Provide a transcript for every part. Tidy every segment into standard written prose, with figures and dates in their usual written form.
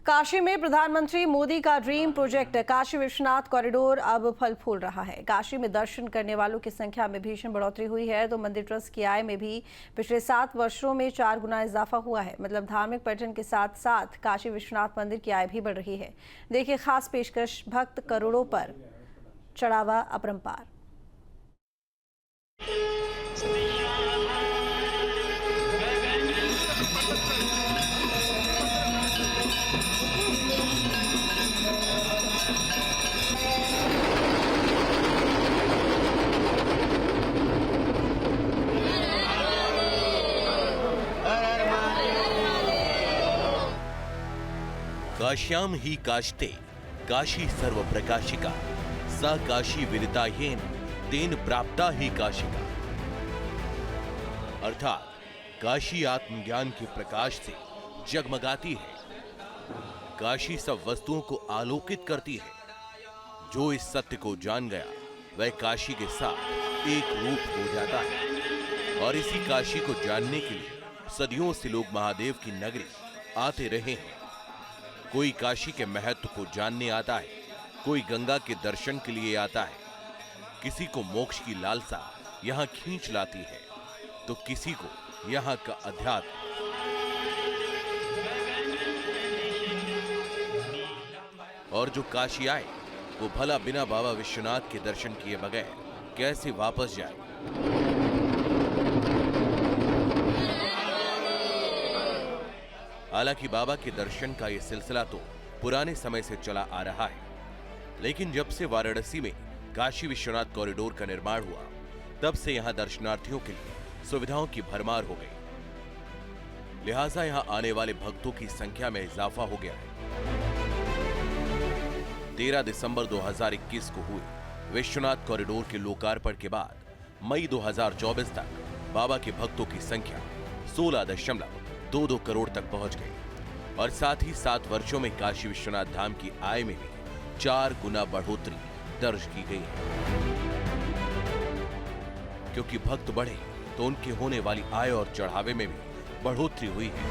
काशी में प्रधानमंत्री मोदी का dream project Kashi Vishwanath corridor अब फल फूल रहा है। काशी में दर्शन करने वालों की संख्या में भीषण बढ़ोतरी हुई है तो मंदिर ट्रस्ट की आय में भी पिछले 7 वर्षों में 4 गुना इजाफा हुआ है। मतलब धार्मिक पर्यटन के साथ साथ काशी विश्वनाथ मंदिर की आय भी बढ़ रही है। देखिए खास पेशकश, भक्त करोड़ों पर चढ़ावा अपरंपार। काश्याम ही काशते काशी सर्व प्रकाशिका सा काशी विदितायेन तेन प्राप्ता ही काशिका। अर्थात काशी आत्मज्ञान के प्रकाश से जगमगाती है। काशी सब वस्तुओं को आलोकित करती है। जो इस सत्य को जान गया वह काशी के साथ एक रूप हो जाता है। और इसी काशी को जानने के लिए सदियों से लोग महादेव की नगरी आते रहे हैं। कोई काशी के महत्व को जानने आता है, कोई गंगा के दर्शन के लिए आता है, किसी को मोक्ष की लालसा यहां खींच लाती है तो किसी को यहां का अध्यात्म। और जो काशी आए वो भला बिना बाबा विश्वनाथ के दर्शन किए बगैर कैसे वापस जाए। हालांकि बाबा के दर्शन का यह सिलसिला तो पुराने समय से चला आ रहा है, लेकिन जब से वाराणसी में काशी विश्वनाथ कॉरिडोर का निर्माण हुआ तब से यहां दर्शनार्थियों के लिए सुविधाओं की भरमार हो गई। लिहाजा यहां आने वाले भक्तों की संख्या में इजाफा हो गया है। 13 दिसंबर 2021 को हुए विश्वनाथ कॉरिडोर के लोकार्पण के बाद मई 2024 तक बाबा के भक्तों की संख्या 16.22 करोड़ तक पहुंच गई और साथ ही 7 वर्षों में काशी विश्वनाथ धाम की आय में भी 4 गुना बढ़ोतरी दर्ज की गई है। क्योंकि भक्त बढ़े तो उनके होने वाली आय और चढ़ावे में भी बढ़ोतरी हुई है।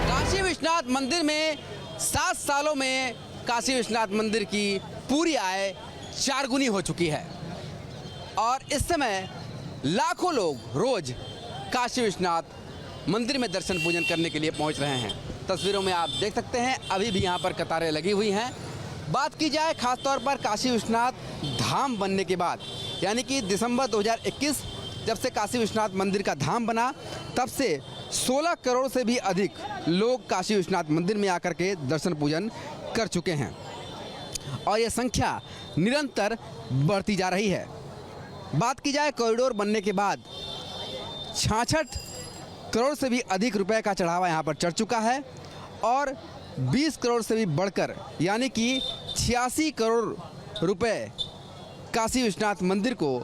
काशी विश्वनाथ मंदिर में 7 सालों में काशी विश्वनाथ मंदिर की पूरी आय 4 गुनी हो चुकी है और इस समय लाखों लोग रोज काशी विश्वनाथ मंदिर में दर्शन पूजन करने के लिए पहुंच रहे हैं। तस्वीरों में आप देख सकते हैं अभी भी यहां पर कतारें लगी हुई हैं। बात की जाए खासतौर पर काशी विश्वनाथ धाम बनने के बाद, यानी कि दिसंबर 2021 जब से काशी विश्वनाथ मंदिर का धाम बना तब से 16 करोड़ से भी अधिक लोग काशी विश्वनाथ मंदिर में आकर के दर्शन पूजन कर चुके हैं और ये संख्या निरंतर बढ़ती जा रही है। बात की जाए कॉरिडोर बनने के बाद 66 करोड़ से भी अधिक रुपए का चढ़ावा यहाँ पर चढ़ चुका है और 20 करोड़ से भी बढ़कर यानी कि 86 करोड़ रुपए काशी विश्वनाथ मंदिर को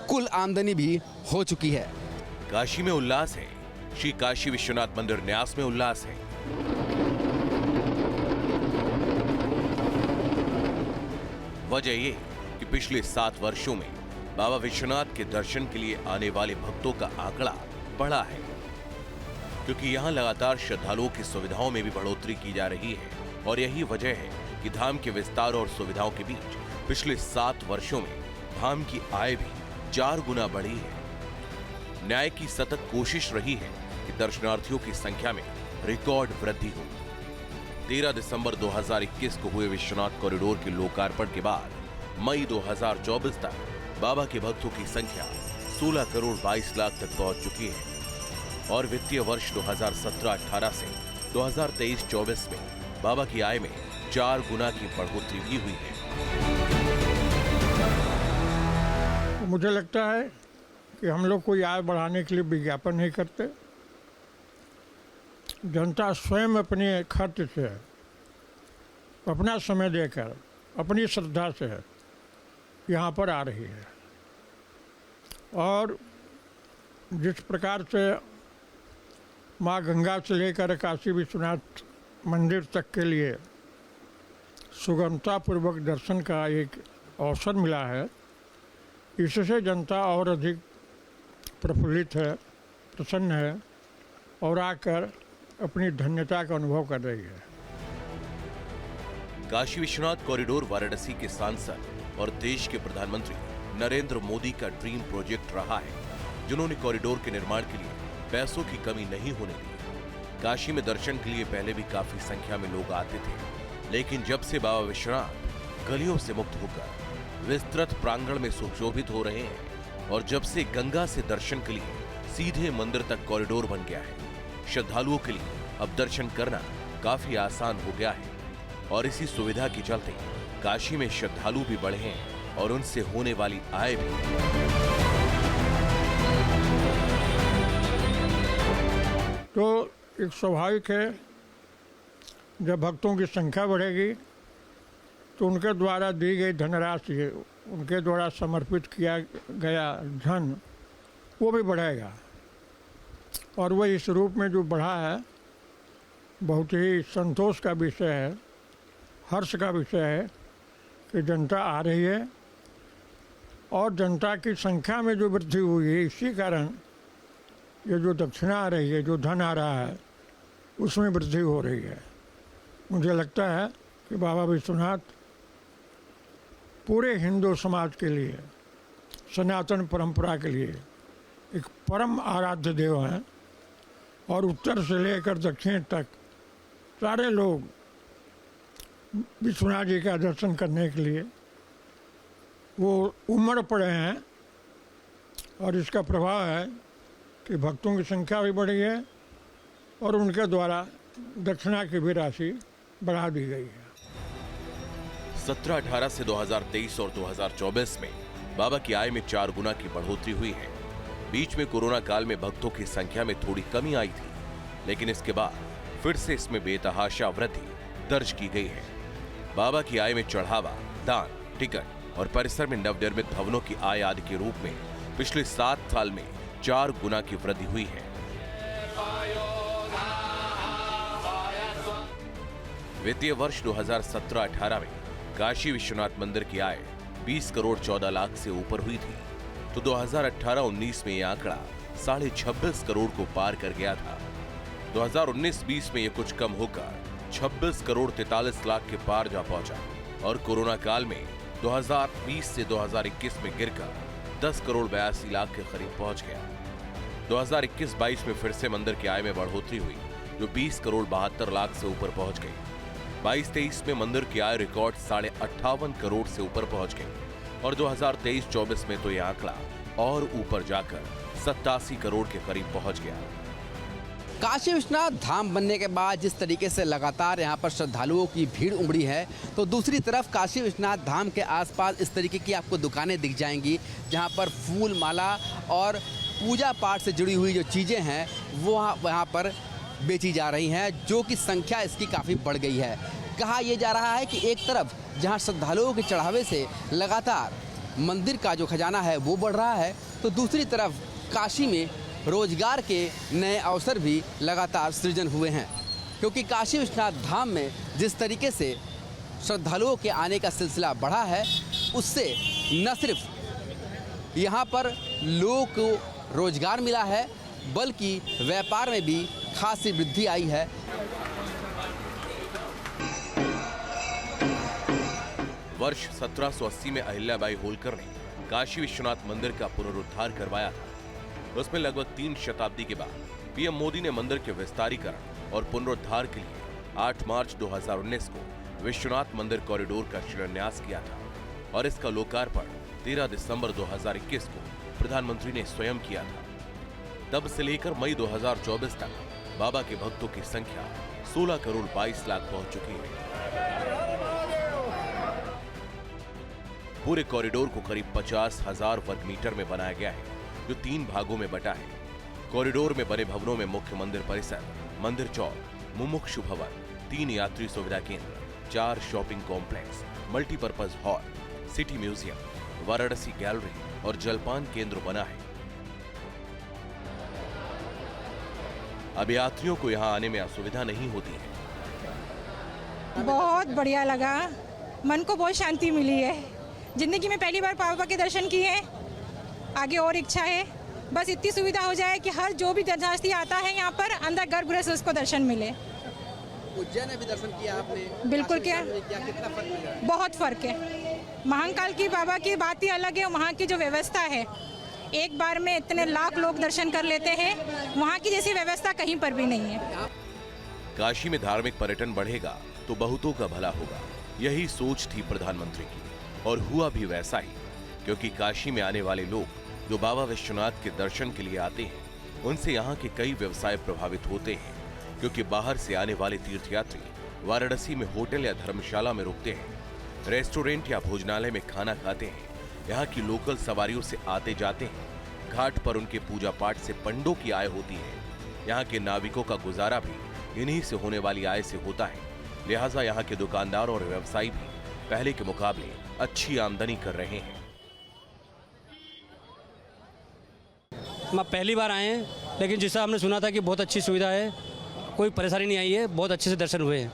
कुल आमदनी भी हो चुकी है। काशी में उल्लास है, श्री काशी विश्वनाथ मंदिर न्यास में उल्लास है। वजह ये कि पिछले 7 वर्षों में बाबा विश्वनाथ के दर्शन के लिए आने वाले भक्तों का आंकड़ा बढ़ा है, क्योंकि यहां लगातार श्रद्धालुओं की सुविधाओं में भी बढ़ोतरी की जा रही है। और यही वजह है कि धाम के विस्तार और सुविधाओं के बीच पिछले 7 वर्षों में धाम की आय भी 4 गुना बढ़ी है। न्याय की सतत कोशिश रही है कि दर्शनार्थियों की संख्या में रिकॉर्ड वृद्धि हो। 13 दिसंबर 2021 को हुए विश्वनाथ कॉरिडोर के लोकार्पण के बाद मई 2024 तक बाबा के भक्तों की संख्या 16 करोड़ 22 लाख तक पहुंच चुकी है और वित्तीय वर्ष 2017-18 से 2023-24 में बाबा की आय में 4 गुना की बढ़ोतरी भी हुई है। मुझे लगता है कि हम लोग कोई आय बढ़ाने के लिए विज्ञापन नहीं करते। जनता स्वयं अपने खर्च से, अपना समय देकर, अपनी श्रद्धा से यहाँ पर आ रही है और जिस प्रकार से माँ गंगा से लेकर काशी विश्वनाथ मंदिर तक के लिए सुगमतापूर्वक दर्शन का एक अवसर मिला है, इससे जनता और अधिक प्रफुल्लित है, प्रसन्न है और आकर अपनी धन्यता का अनुभव कर रही है। काशी विश्वनाथ कॉरिडोर वाराणसी के सांसद और देश के प्रधानमंत्री नरेंद्र मोदी का ड्रीम प्रोजेक्ट रहा है, जिन्होंने कॉरिडोर के निर्माण के लिए पैसों की कमी नहीं होने दी। काशी में दर्शन के लिए पहले भी काफी संख्या में लोग आते थे, लेकिन जब से बाबा विश्वनाथ गलियों से मुक्त होकर विस्तृत प्रांगण में सुशोभित हो रहे हैं और जब से गंगा से दर्शन के लिए सीधे मंदिर तक कॉरिडोर बन गया है, श्रद्धालुओं के लिए अब दर्शन करना काफी आसान हो गया है। और इसी सुविधा के चलते काशी में श्रद्धालु भी बढ़े हैं और उनसे होने वाली आय भी। तो एक स्वाभाविक है, जब भक्तों की संख्या बढ़ेगी तो उनके द्वारा दी गई धनराशि, उनके द्वारा समर्पित किया गया धन, वो भी बढ़ेगा। और वह इस रूप में जो बढ़ा है, बहुत ही संतोष का विषय है, हर्ष का विषय है कि जनता आ रही है और जनता की संख्या में जो वृद्धि हुई है, इसी कारण ये जो दक्षिणा आ रही है, जो धन आ रहा है, उसमें वृद्धि हो रही है। मुझे लगता है कि बाबा विश्वनाथ पूरे हिंदू समाज के लिए, सनातन परंपरा के लिए एक परम आराध्य देव हैं और उत्तर से लेकर दक्षिण तक सारे लोग विश्वनाथ जी का दर्शन करने के लिए वो उमड़ पड़े हैं। और इसका प्रभाव है कि भक्तों की संख्या भी बढ़ी है और उनके द्वारा दक्षिणा की भी राशि बढ़ा दी गई है। 17-18 से 2023 और 2024 में बाबा की आय में 4 गुना की बढ़ोतरी हुई है। बीच में कोरोना काल में भक्तों की संख्या में थोड़ी कमी आई थी, लेकिन इसके बाद फिर से इसमें बेतहाशा वृद्धि दर्ज की गई है। बाबा की आय में चढ़ावा, दान, टिकट और परिसर में नवनिर्मित भवनों की आय आदि के रूप में पिछले 7 साल में 4 गुना की वृद्धि हुई है। वित्तीय वर्ष 2017-18 में काशी विश्वनाथ मंदिर की आय 20 करोड़ 14 लाख से ऊपर हुई थी, तो 2018-19 में यह आंकड़ा 26.5 करोड़ को पार कर गया था। 2019-20 में यह कुछ कम होकर 26 करोड़ 43 लाख के पार जा पहुंचा और कोरोना काल में 2020 से 2021 में गिरकर 10 करोड़ 82 लाख के करीब पहुंच गया। 2021-22 में फिर से मंदिर की आय में बढ़ोतरी हुई, जो 20 करोड़ 72 लाख से ऊपर पहुंच गई। 22-23 में मंदिर की आय रिकॉर्ड 58.5 करोड़ से ऊपर पहुंच गई और 2023-24 में तो यह आंकड़ा और ऊपर जाकर 87 करोड़ के करीब पहुंच गया। काशी विश्वनाथ धाम बनने के बाद जिस तरीके से लगातार यहाँ पर श्रद्धालुओं की भीड़ उमड़ी है, तो दूसरी तरफ काशी विश्वनाथ धाम के आसपास इस तरीके की आपको दुकानें दिख जाएंगी, जहाँ पर फूल माला और पूजा पाठ से जुड़ी हुई जो चीज़ें हैं वो वहाँ पर बेची जा रही हैं, जो कि संख्या इसकी काफ़ी बढ़ गई है। कहा यह जा रहा है कि एक तरफ जहाँ श्रद्धालुओं के चढ़ावे से लगातार मंदिर का जो खजाना है वो बढ़ रहा है, तो दूसरी तरफ काशी में रोजगार के नए अवसर भी लगातार सृजन हुए हैं। क्योंकि काशी विश्वनाथ धाम में जिस तरीके से श्रद्धालुओं के आने का सिलसिला बढ़ा है, उससे न सिर्फ यहाँ पर लोगों को रोजगार मिला है, बल्कि व्यापार में भी खासी वृद्धि आई है। वर्ष 1780 में अहिल्याबाई होलकर ने काशी विश्वनाथ मंदिर का पुनरुद्धार करवाया था। उसमें लगभग 3 शताब्दी के बाद पीएम मोदी ने मंदिर के विस्तारीकरण और पुनरुद्धार के लिए 8 मार्च 2019 को विश्वनाथ मंदिर कॉरिडोर का शिलान्यास किया था और इसका लोकार्पण 13 दिसंबर 2021 को प्रधानमंत्री ने स्वयं किया था। तब से लेकर मई 2024 तक बाबा के भक्तों की संख्या 16 करोड़ 22 लाख पहुंच चुकी है। पूरे कॉरिडोर को करीब 50,000 वर्ग मीटर में बनाया गया है, जो 3 भागों में बटा है। कॉरिडोर में बने भवनों में मुख्य मंदिर परिसर, मंदिर चौक, मुमुक्षु भवन, 3 यात्री सुविधा केंद्र, 4 shopping complex, multipurpose hall, city museum, Varanasi gallery और जलपान केंद्र बना है। अब यात्रियों को यहाँ आने में असुविधा नहीं होती है। बहुत बढ़िया लगा, मन को बहुत शांति मिली है। जिंदगी में पहली बार बाबा के दर्शन किए, आगे और इच्छा है बस इतनी सुविधा हो जाए कि हर जो भी दर्शनार्थी आता है यहाँ पर अंदर गर्भगृह से उसको दर्शन मिले। उज्जैन में भी दर्शन किया आपने? बिल्कुल काशी किया। विश्वनाथ में क्या कितना फर्क लग रहा है? बहुत फ़र्क है। महाकाल की बाबा की बात ही अलग है। वहाँ की जो व्यवस्था है, एक बार में इतने लाख लोग दर्शन कर लेते हैं, वहाँ की जैसी व्यवस्था कहीं पर भी नहीं है। काशी में धार्मिक पर्यटन बढ़ेगा तो बहुतों का भला होगा, यही सोच थी प्रधानमंत्री की, और हुआ भी वैसा ही। क्योंकि काशी में आने वाले लोग जो बाबा विश्वनाथ के दर्शन के लिए आते हैं, उनसे यहाँ के कई व्यवसाय प्रभावित होते हैं। क्योंकि बाहर से आने वाले तीर्थयात्री वाराणसी में होटल या धर्मशाला में रुकते हैं, रेस्टोरेंट या भोजनालय में खाना खाते हैं, यहाँ की लोकल सवारियों से आते जाते हैं। घाट पर उनके पूजा पाठ से पंडों की आय होती है। यहाँ के नाविकों का गुजारा भी इन्हीं से होने वाली आय से होता है। लिहाजा यहाँ के दुकानदार और व्यवसायी भी पहले के मुकाबले अच्छी आमदनी कर रहे हैं। हम पहली बार आए हैं, लेकिन जैसा हमने सुना था कि बहुत अच्छी सुविधा है, कोई परेशानी नहीं आई है, बहुत अच्छे से दर्शन हुए हैं।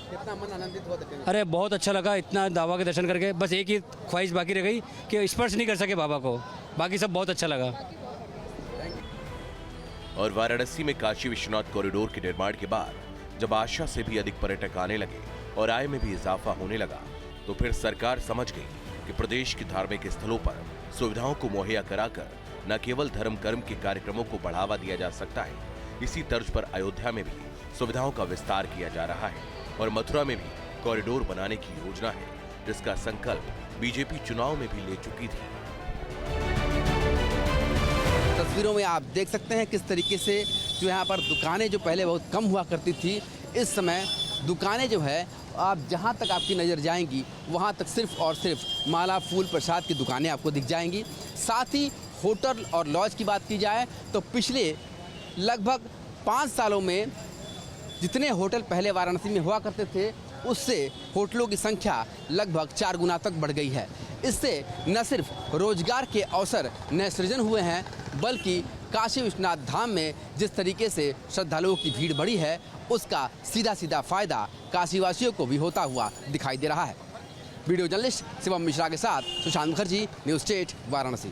कितना मन आनंदित हुआ दर्शन? अरे बहुत अच्छा लगा, इतना बाबा के दर्शन करके। बस एक ही ख्वाहिश बाकी रह गई कि स्पर्श नहीं कर सके बाबा को, बाकी सब बहुत अच्छा लगा। और वाराणसी में काशी विश्वनाथ कॉरिडोर के निर्माण के बाद जब आशा से भी अधिक पर्यटक आने लगे और आय में भी इजाफा होने लगा, तो फिर सरकार समझ गई कि प्रदेश के धार्मिक स्थलों पर सुविधाओं को मुहैया कराकर न केवल धर्म कर्म के कार्यक्रमों को बढ़ावा दिया जा सकता है, इसी तर्ज पर अयोध्या में भी सुविधाओं का विस्तार किया जा रहा है और मथुरा में भी कॉरिडोर बनाने की योजना है, जिसका संकल्प बीजेपी चुनाव में भी ले चुकी थी। तस्वीरों में आप देख सकते हैं किस तरीके से जो यहाँ पर दुकानें जो पहले बहुत कम हुआ करती थी, इस समय दुकानें जो है आप जहाँ तक आपकी नज़र जाएंगी वहाँ तक सिर्फ और सिर्फ माला फूल प्रसाद की दुकानें आपको दिख जाएंगी। साथ ही होटल और लॉज की बात की जाए तो पिछले लगभग 5 सालों में जितने होटल पहले वाराणसी में हुआ करते थे, उससे होटलों की संख्या लगभग 4 गुना तक बढ़ गई है। इससे न सिर्फ रोजगार के अवसर नए सृजन हुए हैं, बल्कि काशी विश्वनाथ धाम में जिस तरीके से श्रद्धालुओं की भीड़ बढ़ी है, उसका सीधा सीधा फायदा काशीवासियों को भी होता हुआ दिखाई दे रहा है। वीडियो जर्नलिस्ट शिवम मिश्रा के साथ सुशांत मुखर्जी, न्यूज़ 8 वाराणसी।